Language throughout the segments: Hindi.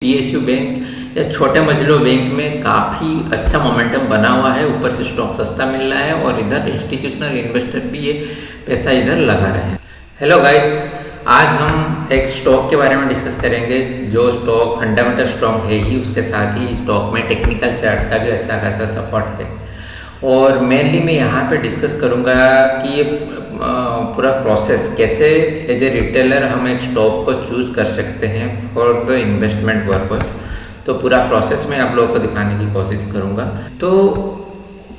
पीएसयू बैंक या छोटे मजलो बैंक में काफ़ी अच्छा मोमेंटम बना हुआ है। ऊपर से स्टॉक सस्ता मिल रहा है और इधर इंस्टीट्यूशनल इन्वेस्टर भी ये पैसा इधर लगा रहे हैं। हेलो गाइस, आज हम एक स्टॉक के बारे में डिस्कस करेंगे जो स्टॉक फंडामेंटल स्ट्रॉन्ग है ही, उसके साथ ही स्टॉक में टेक्निकल चार्ट का भी अच्छा खासा सपोर्ट है। और मेनली मैं यहाँ पे डिस्कस करूँगा कि ये पूरा प्रोसेस कैसे एज ए रिटेलर हम एक स्टॉक को चूज कर सकते हैं फॉर द इन्वेस्टमेंट पर्पस। तो पूरा प्रोसेस मैं आप लोगों को दिखाने की कोशिश करूँगा। तो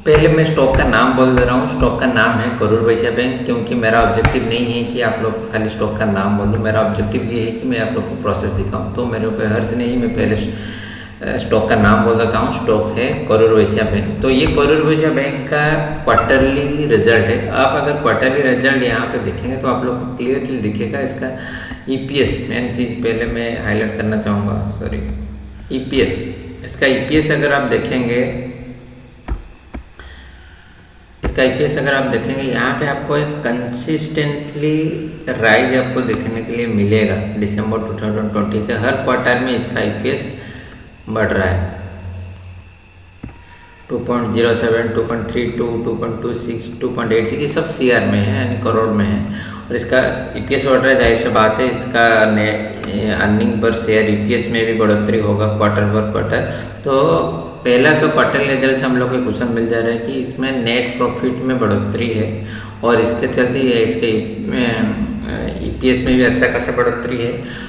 पहले मैं स्टॉक का नाम बोल दे रहा हूँ। स्टॉक का नाम है करूर वैश्य बैंक, क्योंकि मेरा ऑब्जेक्टिव नहीं है कि आप लोग खाली स्टॉक का नाम बोलूँ। मेरा ऑब्जेक्टिव ये है कि मैं आप लोग को प्रोसेस दिखाऊँ। तो मेरे को हर्ज नहीं, मैं पहले स्टॉक का नाम बोल देता हूँ। स्टॉक है करूर वैश्य बैंक। तो ये करूर वैश्य बैंक का क्वार्टरली रिजल्ट है। आप अगर क्वार्टरली रिजल्ट यहाँ पे देखेंगे तो आप लोग को क्लियरली दिखेगा इसका ईपीएस। मेन चीज़ पहले मैं हाईलाइट करना चाहूँगा, सॉरी, ईपीएस। इसका ईपीएस अगर आप देखेंगे, इसका ईपीएस अगर आप देखेंगे यहाँ पे आपको एक कंसिस्टेंटली राइज आपको देखने के लिए मिलेगा। दिसंबर 2020 से हर क्वार्टर में इसका ईपीएस बढ़ रहा है। 2.07, 2.32, 2.26, 2.86 ये सब सीआर में है, यानी करोड़ में है। और इसका ईपीएस बढ़ रहा है, जाहिर सी बात है इसका अर्निंग पर शेयर ईपीएस में भी बढ़ोतरी होगा क्वार्टर पर क्वार्टर। तो पहला तो क्वार्टर रिजल्ट से हम लोग को क्वेश्चन मिल जा रहा है कि इसमें नेट प्रॉफिट में बढ़ोतरी है और इसके चलते इसके ईपीएस में भी अच्छा खासा बढ़ोतरी है।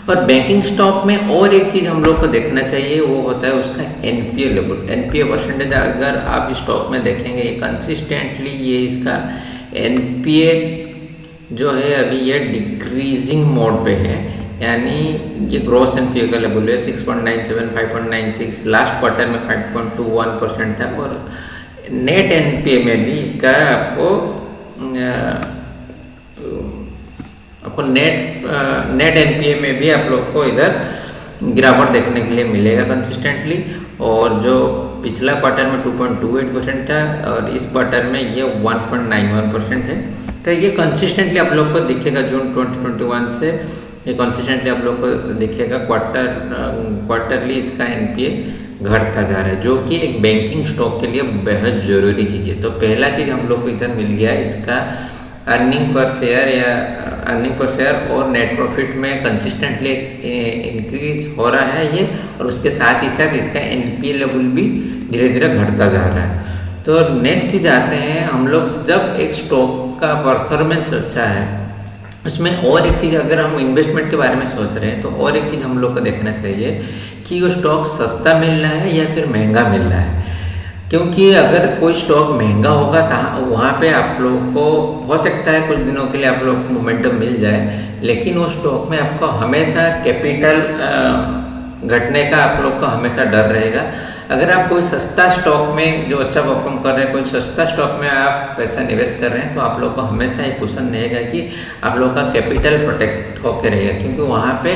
और बैंकिंग स्टॉक में और एक चीज़ हम लोग को देखना चाहिए, वो होता है उसका एनपीए लेवल। एनपीए परसेंटेज अगर आप स्टॉक में देखेंगे कंसिस्टेंटली ये इसका एनपीए जो है अभी ये डिक्रीजिंग मोड पे है, यानी ये ग्रॉस एनपीए का लेवल है 6.97, 5.96, लास्ट क्वार्टर में 5.21% था। और नेट एनपीए में भी इसका आपको नेट एनपीए में भी आप लोग को इधर गिरावट देखने के लिए मिलेगा कंसिस्टेंटली। और जो पिछला क्वार्टर में 2.28% था और इस क्वार्टर में ये 1.91% है। तो ये कंसिस्टेंटली आप लोग को दिखेगा जून 2021 से ये कंसिस्टेंटली आप लोग को दिखेगा क्वार्टरली इसका एनपीए घटता जा रहा है, जो कि एक बैंकिंग स्टॉक के लिए बेहद ज़रूरी चीज़ है। तो पहला चीज़ हम लोग को इधर मिल गया इसका अर्निंग पर शेयर और नेट प्रॉफिट में कंसिस्टेंटली इंक्रीज हो रहा है ये, और उसके साथ ही साथ इसका एनपीए लेवल भी धीरे धीरे घटता जा रहा है। तो नेक्स्ट चीज़ आते हैं हम लोग, जब एक स्टॉक का परफॉर्मेंस अच्छा है उसमें और एक चीज़, अगर हम इन्वेस्टमेंट के बारे में सोच रहे हैं तो और एक चीज़ हम लोग को देखना चाहिए कि वो स्टॉक सस्ता मिल रहा है या फिर महंगा मिल रहा है। क्योंकि अगर कोई स्टॉक महंगा होगा तो वहाँ पे आप लोग को हो सकता है कुछ दिनों के लिए आप लोग को मोमेंटम मिल जाए, लेकिन वो स्टॉक में आपको हमेशा कैपिटल घटने का आप लोग को हमेशा डर रहेगा। अगर आप कोई सस्ता स्टॉक में जो अच्छा परफॉर्म कर रहे हैं, कोई सस्ता स्टॉक में आप पैसा निवेश कर रहे हैं, तो आप लोग को हमेशा एक क्वेश्चन रहेगा कि आप लोग का कैपिटल प्रोटेक्ट होकर रहेगा, क्योंकि वहाँ पे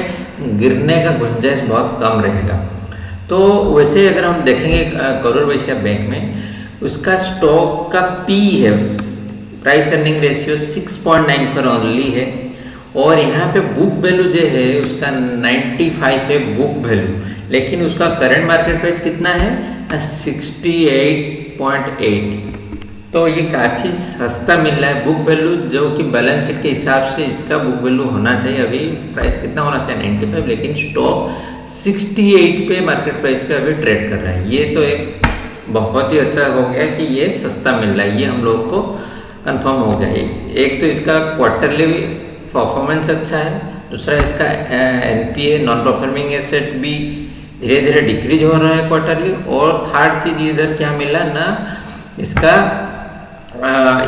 गिरने का गुंजाइश बहुत कम रहेगा। तो वैसे अगर हम देखेंगे करूर वैश्य बैंक में उसका स्टॉक का पी है, प्राइस अर्निंग रेशियो 6.94 ओनली है। और यहाँ पे बुक वैल्यू जो है उसका 95 है बुक वैल्यू, लेकिन उसका करंट मार्केट प्राइस कितना है 68.8। तो ये काफ़ी सस्ता मिल रहा है बुक वैल्यू, जो कि बैलेंस शीट के हिसाब से इसका बुक वैल्यू होना चाहिए। अभी प्राइस कितना होना चाहिए 95, लेकिन स्टॉक 68 पे मार्केट प्राइस पे अभी ट्रेड कर रहा है। ये तो एक बहुत ही अच्छा हो गया कि ये सस्ता मिल रहा है, ये हम लोग को कंफर्म हो गया। एक तो इसका क्वार्टरली परफॉर्मेंस अच्छा है, दूसरा इसका एनपीए नॉन परफॉर्मिंग एसेट भी धीरे धीरे डिक्रीज हो रहा है क्वार्टरली। और थर्ड चीज़ इधर क्या मिला ना, इसका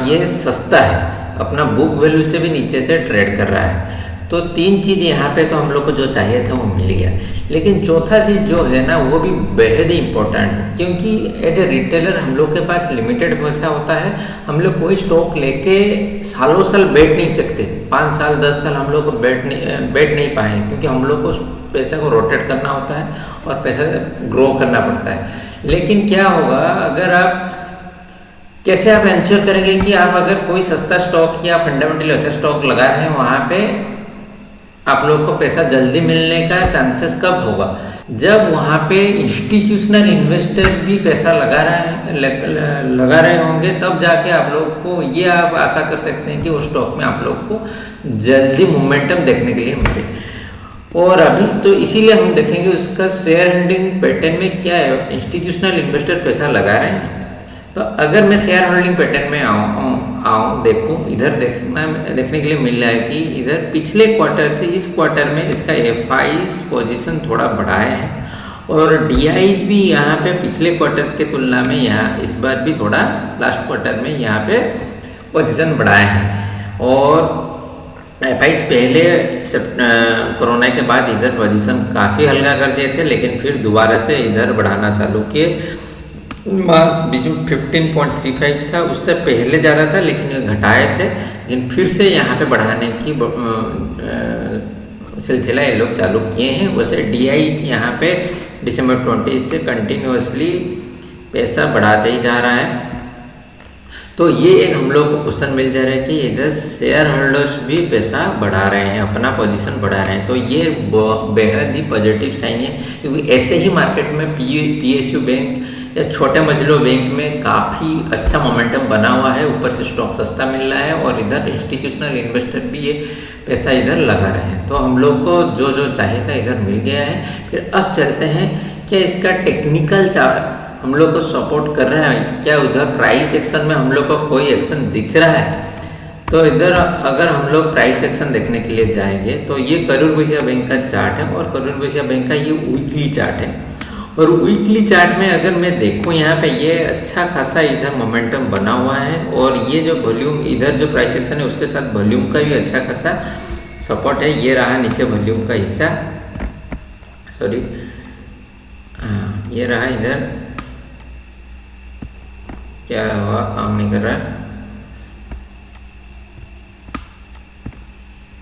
ये सस्ता है, अपना बुक वैल्यू से भी नीचे से ट्रेड कर रहा है। तो तीन चीज़ यहाँ पे तो हम लोग को जो चाहिए था वो मिल गया। लेकिन चौथा चीज़ जो है ना वो भी बेहद ही इम्पोर्टेंट है, क्योंकि एज ए रिटेलर हम लोग के पास लिमिटेड पैसा होता है। हम लोग कोई स्टॉक लेके सालों साल बैठ नहीं सकते, 5 साल 10 साल हम लोग को बैठ नहीं पाएंगे, क्योंकि हम लोग को पैसा को रोटेट करना होता है और पैसा ग्रो करना पड़ता है। लेकिन क्या होगा अगर आप कैसे आप एंश्योर करेंगे कि आप अगर कोई सस्ता स्टॉक या फंडामेंटली अच्छा स्टॉक लगा रहे हैं, वहाँ पे आप लोग को पैसा जल्दी मिलने का चांसेस कब होगा, जब वहाँ पे इंस्टीट्यूशनल इन्वेस्टर भी पैसा लगा रहे होंगे, तब जाके आप लोग को ये आप आशा कर सकते हैं कि उस स्टॉक में आप लोग को जल्दी मोमेंटम देखने के लिए मिले। और अभी तो इसीलिए हम देखेंगे उसका शेयर होल्डिंग पैटर्न में क्या है, इंस्टीट्यूशनल इन्वेस्टर पैसा लगा रहे हैं। तो अगर मैं शेयर होल्डिंग पैटर्न में आऊँ देखूँ, इधर देखने के लिए मिल रहा है कि इधर पिछले क्वार्टर से इस क्वार्टर में इसका एफआईज पोजीशन थोड़ा बढ़ाया है और डीआईज भी यहाँ पे पिछले क्वार्टर के तुलना में यहाँ इस बार भी थोड़ा लास्ट क्वार्टर में यहाँ पे पोजीशन बढ़ाया है। और एफआईज पहले कोरोना के बाद इधर पोजीशन काफ़ी हल्का कर दिए थे, लेकिन फिर दोबारा से इधर बढ़ाना चालू किए। मार्च बीच में 15.35 था, उससे पहले ज़्यादा था लेकिन ये घटाए थे, लेकिन फिर से यहाँ पे बढ़ाने की सिलसिला ये लोग चालू किए हैं। वैसे डीआई यहाँ पे दिसंबर 20 से कंटिन्यूसली पैसा बढ़ाते ही जा रहा है। तो ये एक हम लोग को क्वेश्चन मिल जा रहा है कि इधर शेयर होल्डर्स भी पैसा बढ़ा रहे हैं, अपना पोजीशन बढ़ा रहे हैं। तो ये बेहद ही पॉजिटिव साइन है, क्योंकि ऐसे ही मार्केट में पीएसयू बैंक या छोटे मजलो बैंक में काफ़ी अच्छा मोमेंटम बना हुआ है, ऊपर से स्टॉक सस्ता मिल रहा है और इधर इंस्टीट्यूशनल इन्वेस्टर भी ये पैसा इधर लगा रहे हैं। तो हम लोग को जो जो चाहिए था इधर मिल गया है। फिर अब चलते हैं क्या इसका टेक्निकल चार्ट हम लोग को सपोर्ट कर रहा है, क्या उधर प्राइस एक्शन में हम लोग को कोई एक्शन दिख रहा है। तो इधर अगर हम लोग प्राइस एक्शन देखने के लिए जाएंगे तो ये करूर वैश्य बैंक का चार्ट है और करूर वैश्य बैंक का ये वीकली चार्ट है। और वीकली चार्ट में अगर मैं देखूं यहाँ पे ये अच्छा खासा इधर मोमेंटम बना हुआ है और ये जो वॉल्यूम इधर जो प्राइस एक्शन है उसके साथ वॉल्यूम का भी अच्छा खासा सपोर्ट है। ये रहा नीचे वॉल्यूम का हिस्सा, सॉरी ये रहा इधर, क्या हुआ काम नहीं कर रहा है,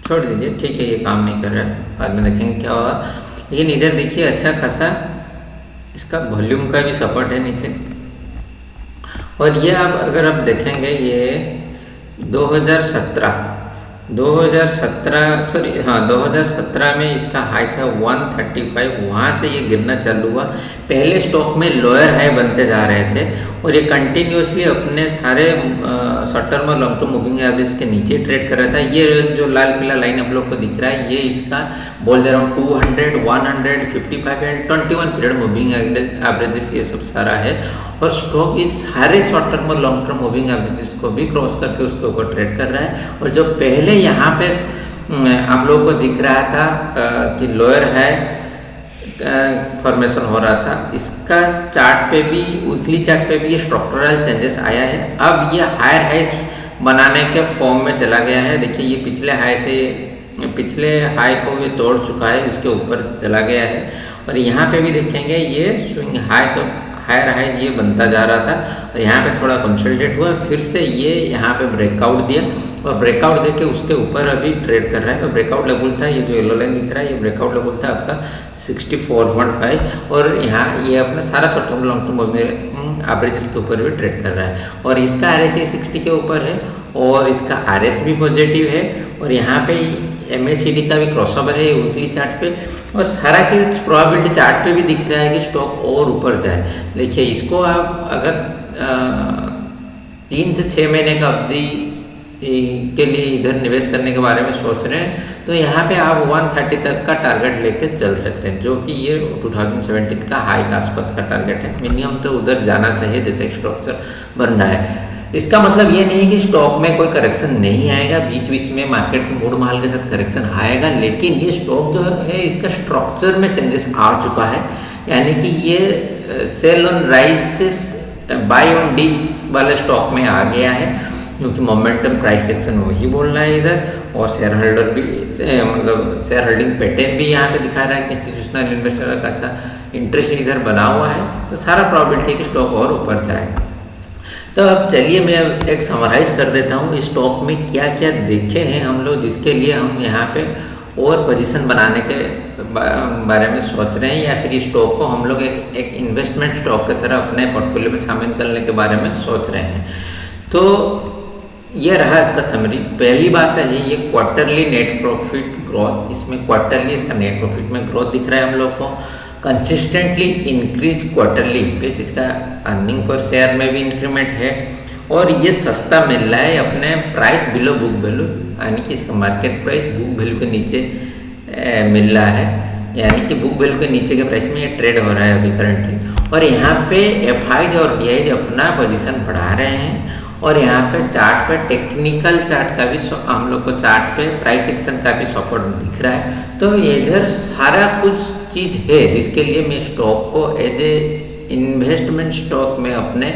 छोड़ दीजिए, ठीक है ये काम नहीं कर रहा है, बाद में देखेंगे क्या हुआ। लेकिन इधर देखिए अच्छा खासा इसका वॉल्यूम का भी सपोर्ट है नीचे। और ये आप अगर आप देखेंगे ये 2017 में इसका हाई था 135, वहाँ से ये गिरना चालू हुआ। पहले स्टॉक में लोअर हाई बनते जा रहे थे और ये कंटिन्यूसली अपने सारे शॉर्ट टर्म और लॉन्ग टर्म मूविंग एवरेज के नीचे ट्रेड कर रहा था। ये जो लाल पीला लाइन आप लोग को दिख रहा है, ये इसका बोल दे रहा हूँ 200, 100, 55 एंड 21 पीरियड मूविंग एवरेजेस ये सब सारा है। और स्टॉक इस सारे शॉर्ट टर्म और लॉन्ग टर्म मूविंग एवरेजेस को भी क्रॉस करके उसके ऊपर ट्रेड कर रहा है। और जो पहले यहाँ पे आप लोगों को दिख रहा था कि लोअर है फॉर्मेशन हो रहा था, इसका चार्ट पे भी वीकली चार्ट पे भी ये स्ट्रक्चरल चेंजेस आया है। अब ये हायर हाइस बनाने के फॉर्म में चला गया है। देखिए ये पिछले हाई को ये तोड़ चुका है, इसके ऊपर चला गया है। और यहाँ पे भी देखेंगे ये स्विंग हायर हाइज ये बनता जा रहा था और यहाँ पे थोड़ा कंसोलिडेट हुआ, फिर से ये यहाँ पे ब्रेकआउट दिया और ब्रेकआउट देके उसके ऊपर अभी ट्रेड कर रहा है। और ब्रेकआउट लेवल था, ये जो येलो लाइन दिख रहा है ये ब्रेकआउट लेवल था आपका 64.5 और यहाँ ये अपना सारा short term long term averages के ऊपर भी ट्रेड कर रहा है। और इसका RSI 60 के ऊपर है और इसका RS भी पॉजिटिव है और यहाँ पे MACD का भी क्रॉसओवर है वीकली चार्ट पे। और सारा की प्रोबेबिलिटी चार्ट पे भी दिख रहा है कि स्टॉक और ऊपर जाए। देखिए इसको आप अगर 3 से 6 महीने का अवधि के लिए इधर निवेश करने के बारे में सोच रहे हैं तो यहाँ पे आप 130 तक का टारगेट लेके चल सकते हैं, जो कि ये 2017 का हाई के आसपास का टारगेट है। मिनिमम तो उधर जाना चाहिए जैसे स्ट्रक्चर बन रहा है। इसका मतलब ये नहीं कि स्टॉक में कोई करेक्शन नहीं आएगा, बीच बीच में मार्केट के मूड माल के साथ करेक्शन आएगा, लेकिन ये स्टॉक जो है इसका स्ट्रक्चर में चेंजेस आ चुका है। यानी कि ये सेल ऑन राइज से बाय ऑन डीप वाले स्टॉक में आ गया है, क्योंकि मोमेंटम प्राइस एक्शन वही बोल रहा है इधर। और शेयर होल्डर भी मतलब शेयर होल्डिंग पैटर्न भी यहाँ पे दिखा रहा है कि इंस्टीट्यूशनल इन्वेस्टर का अच्छा इंटरेस्ट इधर बना हुआ है। तो सारा प्रोबेबिलिटी है कि स्टॉक और ऊपर जाए। तो अब चलिए मैं एक समराइज कर देता हूँ इस स्टॉक में क्या क्या देखे हैं हम लोग, जिसके लिए हम यहाँ पे और पोजीशन बनाने के बारे में सोच रहे हैं, या फिर इस स्टॉक को हम लोग एक इन्वेस्टमेंट स्टॉक की तरह अपने पोर्टफोलियो में शामिल करने के बारे में सोच रहे हैं। तो ये रहा इसका समरी। पहली बात है ये क्वार्टरली नेट प्रॉफिट ग्रोथ, इसमें क्वार्टरली इसका नेट प्रॉफिट में ग्रोथ दिख रहा है हम लोग को। कंसिस्टेंटली इंक्रीज क्वार्टरली बेस, इसका अर्निंग पर शेयर में भी इंक्रीमेंट है और ये सस्ता मिल रहा है अपने प्राइस बिलो बुक वैल्यू, यानी कि इसका मार्केट प्राइस बुक वैल्यू के नीचे मिल रहा है, यानी कि बुक वैल्यू के नीचे के प्राइस में ये ट्रेड हो रहा है अभी करंटली। और यहाँ पे एफआईज और डीआईज अपना पोजीशन बढ़ा रहे हैं और यहाँ पे चार्ट पे टेक्निकल चार्ट का भी हम लोग को चार्ट पे प्राइस एक्शन का भी सपोर्ट दिख रहा है। तो इधर सारा कुछ चीज़ है जिसके लिए मैं स्टॉक को एज ए इन्वेस्टमेंट स्टॉक में अपने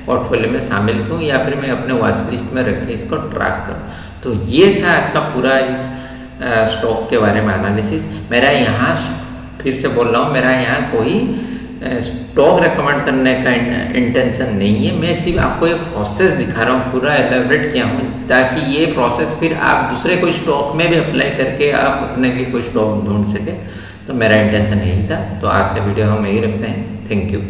पोर्टफोलियो में शामिल करूँ या फिर मैं अपने वॉच लिस्ट में रख के इसको ट्रैक करूँ। तो ये था आज का पूरा इस स्टॉक के बारे में एनालिसिस। मेरा यहाँ फिर से बोल रहा हूँ, मेरा यहाँ कोई स्टॉक रेकमेंड करने का इंटेंशन नहीं है, मैं सिर्फ आपको एक प्रोसेस दिखा रहा हूँ, पूरा एलेबरेट किया हूँ ताकि ये प्रोसेस फिर आप दूसरे कोई स्टॉक में भी अप्लाई करके आप अपने लिए कोई स्टॉक ढूंढ सके। तो मेरा इंटेंशन यही था। तो आज का वीडियो हम यही रखते हैं। Thank you.